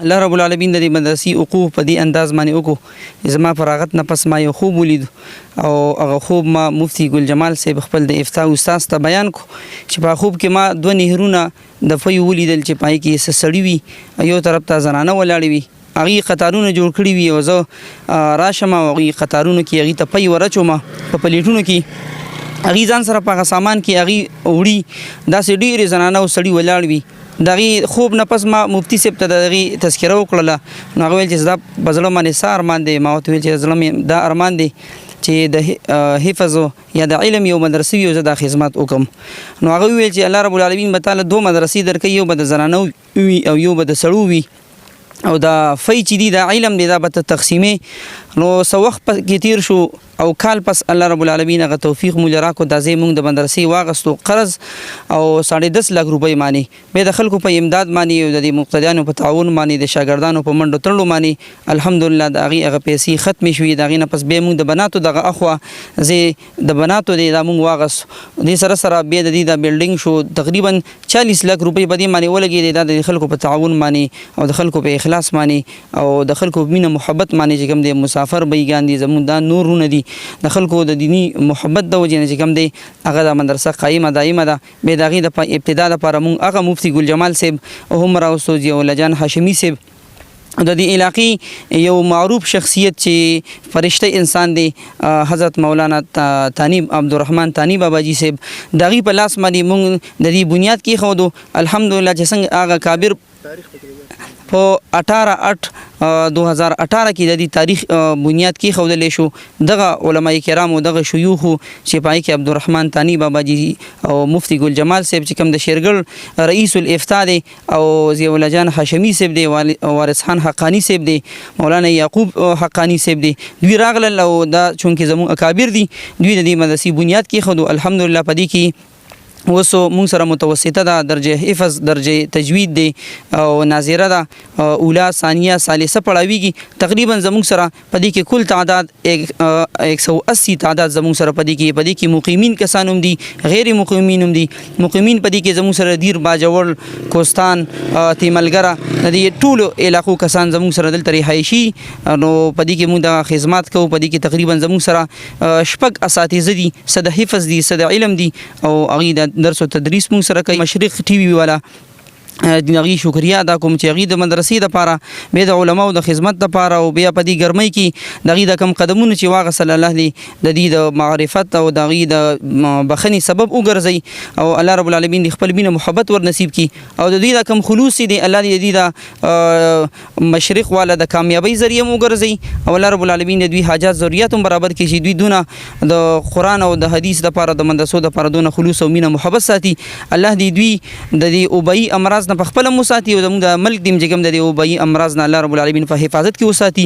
الله رب العالمین د دې مدرسې وقوف په دې انداز باندې وکړو زما فراغت نه پس ما یو خوب ولید او هغه خوب ما مفتي ګل جمال صاحب خپل د افتاء استاد ته بیان کو چې په خوب کې ما دوه نهرونه د فوی ولیدل چې پای کې سړی وي یو طرف ته زنانه ولاړې وي هغه قطارونه جوړ کړی وي او زه راشم او هغه قطارونه کې هغه ته پي ورچوم په پلیټونو کې هغه ځان سره په سامان کې هغه وړي دا سړي ډېر زنانه او سړی ولاړ وي دغه خوب نه پس ما مفتی صاحب ته دغه تذکره وکړه نو هغه ویل چې دا بزړه باندې سار مان دی ما ته ویل چې زلم دا ارمان دی چې د حفظ یا د علم یو مدرسې یو زده خدمت وکم نو هغه ویل چې الله رب العالمین متعال دوه مدرسې درکې یو به د زنانو وي او یو به د سړو وي او دا فی چې دی د علم دی دا به تقسیمې نو سو وخت کې تیر شو او کال پس الله رب العالمین هغه توفیق مول راکو د زې مونږ د مدرسې واغستو قرض او 10.5 لک روپۍ مانی به د خلکو په امداد مانی او د مقتدیانو په تعاون مانی د شاګردانو په منډو تړلو مانی الحمدلله د هغه پیسې ختم شوې د هغه نه پس به مونږ د بناتو دغه اخوا زې د بناتو د مونږ واغس د سره به د دې د بلډینګ شو تقریبا 40 لک روپۍ بدی مانی ولګي د خلکو په تعاون مانی او د خلکو په اخلاص مانی او د خلکو مینه محبت مانی چې کوم د مسافر بیګان دي زموږ د نورونه دي د خلکو د دینی محبت د وجې نه چې کوم دی هغه د مدرسه قایمه دایمه ده به د هغې د ابتدا لپاره مونږ هغه مفتي ګل جمال صاحب هم راوستو ضیاءالله جان هاشمي صاحب د دې علاقې یو معروف شخصیت چې فرشته انسان دی حضرت مولانا تانی عبدالرحمن تانی باباجي صاحب د هغې په لاس باندې مونږ د دې بنیاد کېښودو الحمدلله چې څنګه هغه کابر په 18/8/2018 کې د دې تاریخ بنیاد کې خودلې شو دغه علماء کرام او دغه شيوخ چې پای کې عبدالرحمن تانی باباجي او مفتی ګل جمال صاحب چې کوم د شیرګل رئیس الافتاء دی او ضیاءالله جان هاشمي صاحب دی وارث خان حقانی صاحب دی مولانا یعقوب حقانی صاحب دی دوی راغلل او دا چونکې زموږ اکابر دي دوی د دې مدرسې بنیاد کې خودو الحمدلله پدې کې وسو مونږ سره متوسطه ده درجه حفظ درجه تجوید دی او ناظره ده اوله ثانیه ثالثه پړاویږي تقریبا زموږ سره پدې کې کل تعداد 180 تعداد زموږ سره پدې کې مقیمین کسان هم دي غیر مقیمین هم دي مقیمین پدې کې زموږ سره دیر باجوړ کوستان تیملګره د دې ټولو علاقو کسان زموږ سره دلته رهایشي نو پدې کې موږ د خدمات کوو پدې کې تقریبا زموږ سره شپږ اساتذه دي صد حفظ دي صد علم دي او هغه درس او تدریس مون سره کوي مشرق ټي وي والا دغه شکریا ادا کوم چې غي د مدرسې د پاره به د علماو د خدمت د پاره او بیا په دې ګرمۍ کې دغه د کم قدمونه چې واغ صلی الله علیه د دې د معرفت او دغه د بخنی سبب وګرځي او الله رب العالمین د خپل مینه محبت ور نصیب کی او د دې د کم خلوص دی الله دې د مشرق والا د کامیابی ذریعہ وګرځي او الله رب العالمین د دوی حاجات ضرورت هم برابر کړي چې دوی دونه د قران او د حدیث د پاره د مدرسو د پاره دونه خلوص او مینه محبت ساتي الله دې دوی د دې اوبئی امراض نه په خپل مساتی او د ملک دیم جګم د اوبئی امراض نه الله رب العالمین په حفاظت کې وساتي